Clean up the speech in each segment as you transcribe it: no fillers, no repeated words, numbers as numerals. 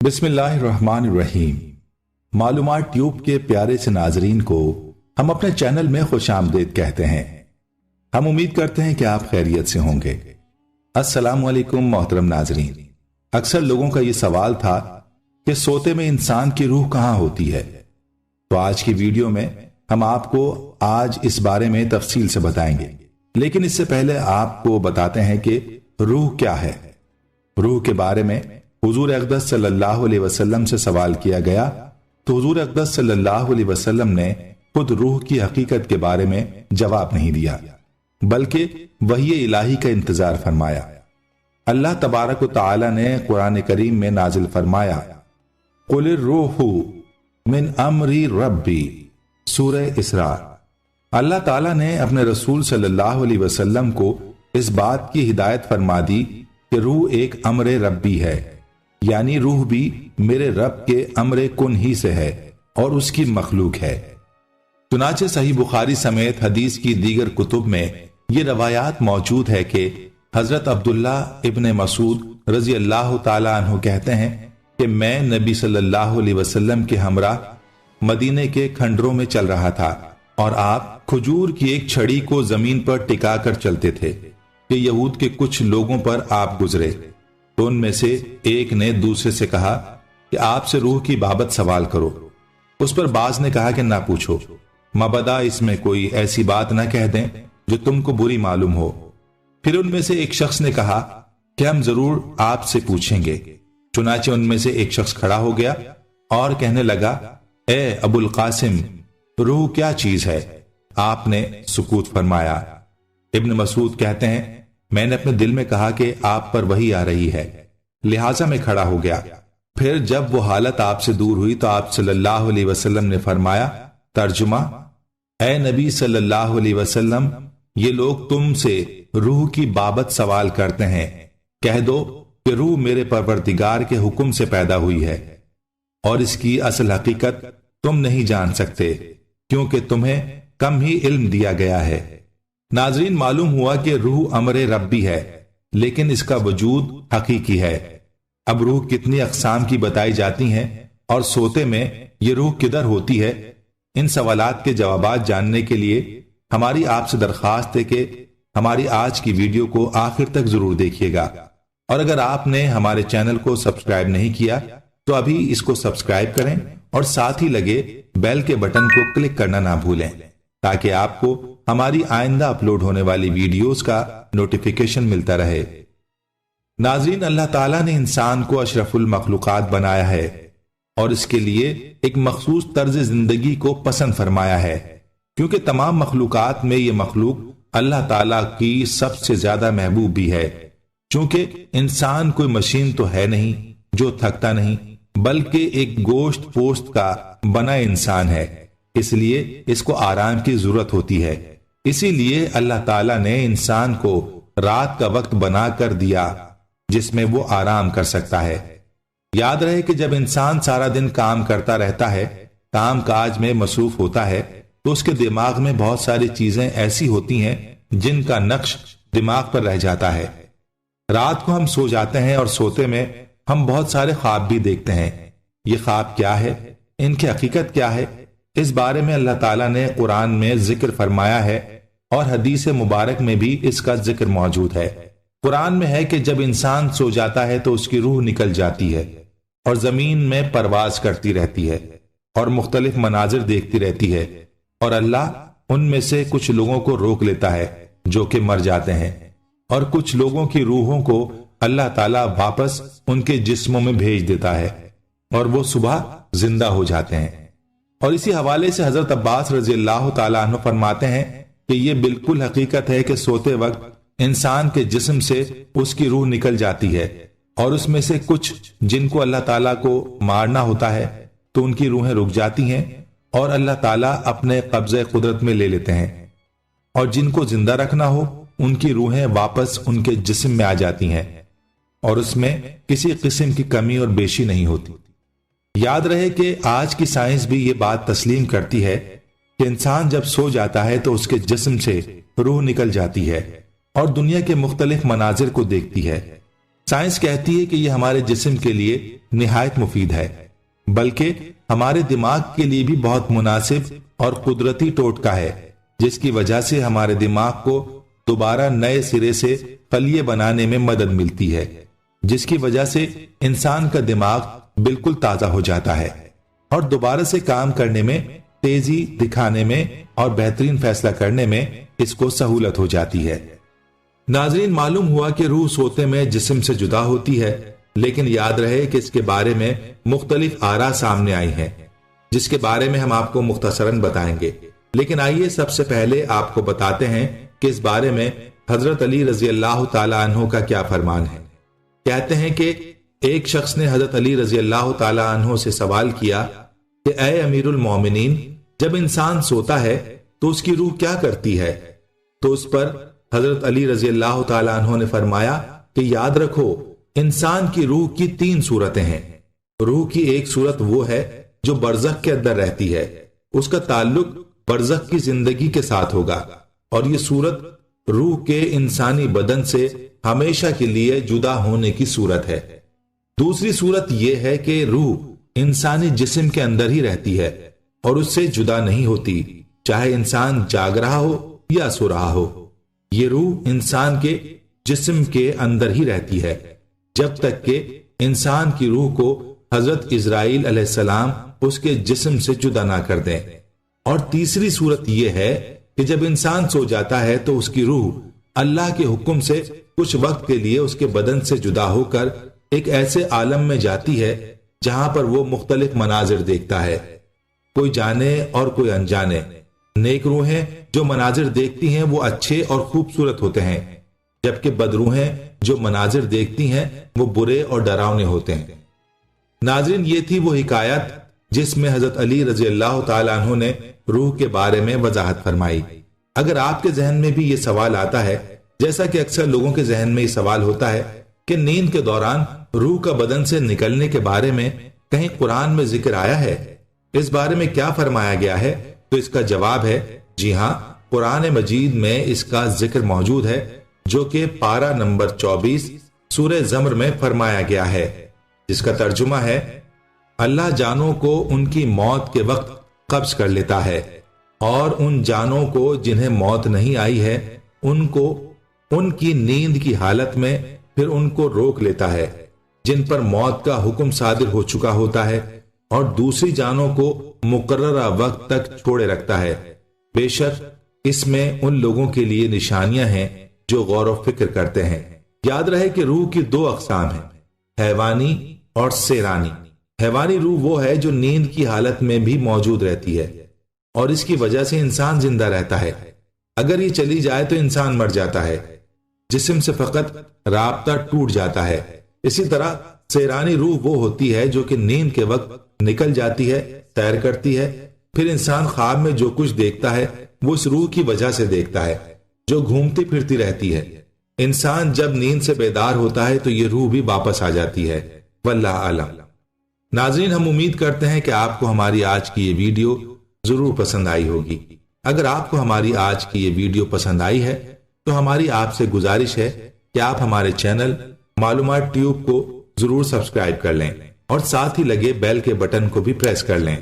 بسم اللہ الرحمن الرحیم۔ معلومات ٹیوب کے پیارے سے ناظرین کو ہم اپنے چینل میں خوش آمدید کہتے ہیں۔ ہم امید کرتے ہیں کہ آپ خیریت سے ہوں گے۔ السلام علیکم محترم ناظرین۔ اکثر لوگوں کا یہ سوال تھا کہ سوتے میں انسان کی روح کہاں ہوتی ہے، تو آج کی ویڈیو میں ہم آپ کو آج اس بارے میں تفصیل سے بتائیں گے، لیکن اس سے پہلے آپ کو بتاتے ہیں کہ روح کیا ہے۔ روح کے بارے میں حضور اقدس صلی اللہ علیہ وسلم سے سوال کیا گیا تو حضور اقدس صلی اللہ علیہ وسلم نے خود روح کی حقیقت کے بارے میں جواب نہیں دیا، بلکہ وحی الہی کا انتظار فرمایا۔ اللہ تبارک و تعالی نے قرآن کریم میں نازل فرمایا، قل الروح من امر ربی، سورہ اسراء۔ اللہ تعالیٰ نے اپنے رسول صلی اللہ علیہ وسلم کو اس بات کی ہدایت فرما دی کہ روح ایک امر ربی ہے، یعنی روح بھی میرے رب کے امر کن ہی سے ہے اور اس کی مخلوق ہے۔ چنانچہ صحیح بخاری سمیت حدیث کی دیگر کتب میں یہ روایات موجود ہے کہ حضرت عبداللہ ابن مسعود رضی اللہ تعالی عنہ کہتے ہیں کہ میں نبی صلی اللہ علیہ وسلم کے ہمراہ مدینے کے کھنڈروں میں چل رہا تھا اور آپ کھجور کی ایک چھڑی کو زمین پر ٹکا کر چلتے تھے کہ یہود کے کچھ لوگوں پر آپ گزرے، تو ان میں سے ایک نے دوسرے سے کہا کہ آپ سے روح کی بابت سوال کرو۔ اس پر بعض نے کہا کہ نہ پوچھو، مبادا اس میں کوئی ایسی بات نہ کہہ دیں جو تم کو بری معلوم ہو۔ پھر ان میں سے ایک شخص نے کہا کہ ہم ضرور آپ سے پوچھیں گے۔ چنانچہ ان میں سے ایک شخص کھڑا ہو گیا اور کہنے لگا، اے ابو القاسم، روح کیا چیز ہے؟ آپ نے سکوت فرمایا۔ ابن مسعود کہتے ہیں، میں نے اپنے دل میں کہا کہ آپ پر وحی آ رہی ہے، لہٰذا میں کھڑا ہو گیا۔ پھر جب وہ حالت آپ سے دور ہوئی تو آپ صلی اللہ علیہ وسلم نے فرمایا، ترجمہ، اے نبی صلی اللہ علیہ وسلم، یہ لوگ تم سے روح کی بابت سوال کرتے ہیں، کہہ دو کہ روح میرے پروردگار کے حکم سے پیدا ہوئی ہے اور اس کی اصل حقیقت تم نہیں جان سکتے کیونکہ تمہیں کم ہی علم دیا گیا ہے۔ ناظرین، معلوم ہوا کہ روح امر ربی ہے، لیکن اس کا وجود حقیقی ہے۔ اب روح کتنی اقسام کی بتائی جاتی ہیں اور سوتے میں یہ روح کدھر ہوتی ہے، ان سوالات کے جوابات جاننے کے لیے ہماری آپ سے درخواست ہے کہ ہماری آج کی ویڈیو کو آخر تک ضرور دیکھیے گا، اور اگر آپ نے ہمارے چینل کو سبسکرائب نہیں کیا تو ابھی اس کو سبسکرائب کریں اور ساتھ ہی لگے بیل کے بٹن کو کلک کرنا نہ بھولیں تاکہ آپ کو ہماری آئندہ اپلوڈ ہونے والی ویڈیوز کا نوٹیفیکیشن ملتا رہے۔ ناظرین، اللہ تعالیٰ نے انسان کو اشرف المخلوقات بنایا ہے اور اس کے لیے ایک مخصوص طرز زندگی کو پسند فرمایا ہے، کیونکہ تمام مخلوقات میں یہ مخلوق اللہ تعالیٰ کی سب سے زیادہ محبوب بھی ہے۔ چونکہ انسان کوئی مشین تو ہے نہیں جو تھکتا نہیں، بلکہ ایک گوشت پوست کا بنا انسان ہے، اس لیے اس کو آرام کی ضرورت ہوتی ہے۔ اسی لیے اللہ تعالیٰ نے انسان کو رات کا وقت بنا کر دیا جس میں وہ آرام کر سکتا ہے۔ یاد رہے کہ جب انسان سارا دن کام کرتا رہتا ہے، کام کاج میں مصروف ہوتا ہے، تو اس کے دماغ میں بہت ساری چیزیں ایسی ہوتی ہیں جن کا نقش دماغ پر رہ جاتا ہے۔ رات کو ہم سو جاتے ہیں اور سوتے میں ہم بہت سارے خواب بھی دیکھتے ہیں۔ یہ خواب کیا ہے، ان کی حقیقت کیا ہے، اس بارے میں اللہ تعالیٰ نے قرآن میں ذکر فرمایا ہے اور حدیث مبارک میں بھی اس کا ذکر موجود ہے۔ قرآن میں ہے کہ جب انسان سو جاتا ہے تو اس کی روح نکل جاتی ہے اور زمین میں پرواز کرتی رہتی ہے اور مختلف مناظر دیکھتی رہتی ہے، اور اللہ ان میں سے کچھ لوگوں کو روک لیتا ہے جو کہ مر جاتے ہیں، اور کچھ لوگوں کی روحوں کو اللہ تعالیٰ واپس ان کے جسموں میں بھیج دیتا ہے اور وہ صبح زندہ ہو جاتے ہیں۔ اور اسی حوالے سے حضرت عباس رضی اللہ تعالیٰ عنہ فرماتے ہیں کہ یہ بالکل حقیقت ہے کہ سوتے وقت انسان کے جسم سے اس کی روح نکل جاتی ہے، اور اس میں سے کچھ جن کو اللہ تعالیٰ کو مارنا ہوتا ہے تو ان کی روحیں رک جاتی ہیں اور اللہ تعالیٰ اپنے قبضہ قدرت میں لے لیتے ہیں، اور جن کو زندہ رکھنا ہو ان کی روحیں واپس ان کے جسم میں آ جاتی ہیں اور اس میں کسی قسم کی کمی اور بیشی نہیں ہوتی۔ یاد رہے کہ آج کی سائنس بھی یہ بات تسلیم کرتی ہے کہ انسان جب سو جاتا ہے تو اس کے جسم سے روح نکل جاتی ہے اور دنیا کے مختلف مناظر کو دیکھتی ہے۔ سائنس کہتی ہے کہ یہ ہمارے جسم کے لیے نہایت مفید ہے، بلکہ ہمارے دماغ کے لیے بھی بہت مناسب اور قدرتی ٹوٹکا ہے، جس کی وجہ سے ہمارے دماغ کو دوبارہ نئے سرے سے خلیے بنانے میں مدد ملتی ہے، جس کی وجہ سے انسان کا دماغ بالکل تازہ ہو جاتا ہے اور دوبارہ سے کام کرنے میں، تیزی دکھانے میں اور بہترین فیصلہ کرنے میں اس کو سہولت ہو جاتی ہے۔ ناظرین، معلوم ہوا کہ روح سوتے میں جسم سے جدا ہوتی ہے، لیکن یاد رہے کہ اس کے بارے میں مختلف آراء سامنے آئی ہیں، جس کے بارے میں ہم آپ کو مختصراً بتائیں گے۔ لیکن آئیے سب سے پہلے آپ کو بتاتے ہیں کہ اس بارے میں حضرت علی رضی اللہ تعالی عنہ کا کیا فرمان ہے۔ کہتے ہیں کہ ایک شخص نے حضرت علی رضی اللہ تعالی عنہ سے سوال کیا کہ اے امیر المومنین، جب انسان سوتا ہے تو اس کی روح کیا کرتی ہے؟ تو اس پر حضرت علی رضی اللہ تعالی عنہ نے فرمایا کہ یاد رکھو، انسان کی روح کی 3 صورتیں ہیں۔ روح کی ایک صورت وہ ہے جو برزخ کے اندر رہتی ہے، اس کا تعلق برزخ کی زندگی کے ساتھ ہوگا، اور یہ صورت روح کے انسانی بدن سے ہمیشہ کے لیے جدا ہونے کی صورت ہے۔ دوسری صورت یہ ہے کہ روح انسانی جسم کے اندر ہی رہتی ہے اور اس سے جدا نہیں ہوتی، چاہے انسان جاگ رہا ہو یا سو رہا ہو۔ یہ روح انسان کے جسم کے اندر ہی رہتی ہے جب تک کہ انسان کی روح کو حضرت اسرائیل علیہ السلام اس کے جسم سے جدا نہ کر دیں۔ اور تیسری صورت یہ ہے کہ جب انسان سو جاتا ہے تو اس کی روح اللہ کے حکم سے کچھ وقت کے لیے اس کے بدن سے جدا ہو کر ایک ایسے عالم میں جاتی ہے جہاں پر وہ مختلف مناظر دیکھتا ہے، کوئی جانے اور کوئی انجانے۔ نیک روحیں جو مناظر دیکھتی ہیں وہ اچھے اور خوبصورت ہوتے ہیں، جبکہ بدروحیں جو مناظر دیکھتی ہیں وہ برے اور ڈراؤنے ہوتے ہیں۔ ناظرین، یہ تھی وہ حکایت جس میں حضرت علی رضی اللہ تعالی عنہ نے روح کے بارے میں وضاحت فرمائی۔ اگر آپ کے ذہن میں بھی یہ سوال آتا ہے، جیسا کہ اکثر لوگوں کے ذہن میں یہ سوال ہوتا ہے کہ نیند کے دوران روح کا بدن سے نکلنے کے بارے میں کہیں قرآن میں ذکر آیا ہے، اس بارے میں کیا فرمایا گیا ہے، تو اس کا جواب ہے جی ہاں، قرآن مجید میں اس کا ذکر موجود ہے، جو کہ پارہ نمبر 24 سورہ زمر میں فرمایا گیا ہے، جس کا ترجمہ ہے اللہ جانوں کو ان کی موت کے وقت قبض کر لیتا ہے، اور ان جانوں کو جنہیں موت نہیں آئی ہے ان کو ان کی نیند کی حالت میں پھر ان کو روک لیتا ہے جن پر موت کا حکم صادر ہو چکا ہوتا ہے، اور دوسری جانوں کو مقررہ وقت تک چھوڑے رکھتا ہے۔ بے شک اس میں ان لوگوں کے لیے نشانیاں ہیں جو غور و فکر کرتے ہیں۔ یاد رہے کہ روح کی 2 اقسام ہیں، حیوانی اور سیرانی۔ حیوانی روح وہ ہے جو نیند کی حالت میں بھی موجود رہتی ہے اور اس کی وجہ سے انسان زندہ رہتا ہے، اگر یہ چلی جائے تو انسان مر جاتا ہے، جسم سے فقط رابطہ ٹوٹ جاتا ہے۔ اسی طرح سیرانی روح وہ ہوتی ہے جو کہ نیند کے وقت نکل جاتی ہے، سیر کرتی ہے، پھر انسان خواب میں جو کچھ دیکھتا ہے وہ اس روح کی وجہ سے دیکھتا ہے جو گھومتی پھرتی رہتی ہے۔ انسان جب نیند سے بیدار ہوتا ہے تو یہ روح بھی واپس آ جاتی ہے، واللہ اعلم۔ ناظرین، ہم امید کرتے ہیں کہ آپ کو ہماری آج کی یہ ویڈیو ضرور پسند آئی ہوگی۔ اگر آپ کو ہماری آج کی یہ ویڈیو پسند آئی ہے تو ہماری آپ سے گزارش ہے کہ آپ ہمارے چینل معلومات ٹیوب کو ضرور سبسکرائب کر لیں اور ساتھ ہی لگے بیل کے بٹن کو بھی پریس کر لیں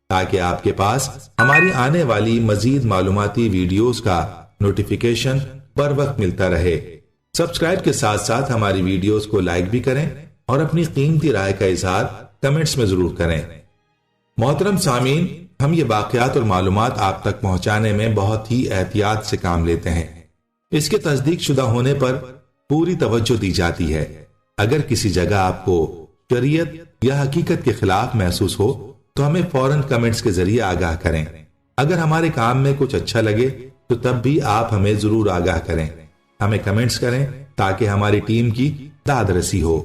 تاکہ آپ کے پاس ہماری آنے والی مزید معلوماتی ویڈیوز کا نوٹیفیکیشن پر وقت ملتا رہے۔ سبسکرائب کے ساتھ ساتھ ہماری ویڈیوز کو لائک بھی کریں اور اپنی قیمتی رائے کا اظہار کمنٹس میں ضرور کریں۔ محترم سامعین، ہم یہ واقعات اور معلومات آپ تک پہنچانے میں بہت ہی احتیاط سے کام لیتے ہیں۔ اس کے تصدیق شدہ ہونے پر پوری توجہ دی جاتی ہے۔ اگر کسی جگہ آپ کو شریعت یا حقیقت کے خلاف محسوس ہو تو ہمیں فوراً کمنٹس کے ذریعے آگاہ کریں۔ اگر ہمارے کام میں کچھ اچھا لگے تو تب بھی آپ ہمیں ضرور آگاہ کریں، ہمیں کمنٹس کریں تاکہ ہماری ٹیم کی داد رسی ہو۔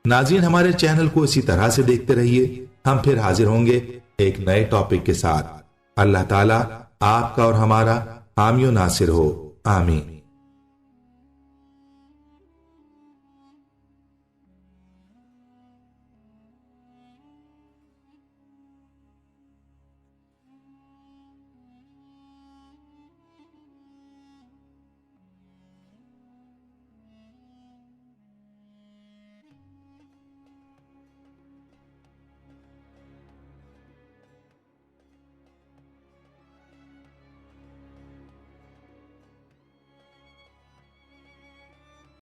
ناظرین، ہمارے چینل کو اسی طرح سے دیکھتے رہیے، ہم پھر حاضر ہوں گے ایک نئے ٹاپک کے ساتھ۔ اللہ تعالیٰ آپ کا اور ہمارا حامی و ناصر ہو، آمین۔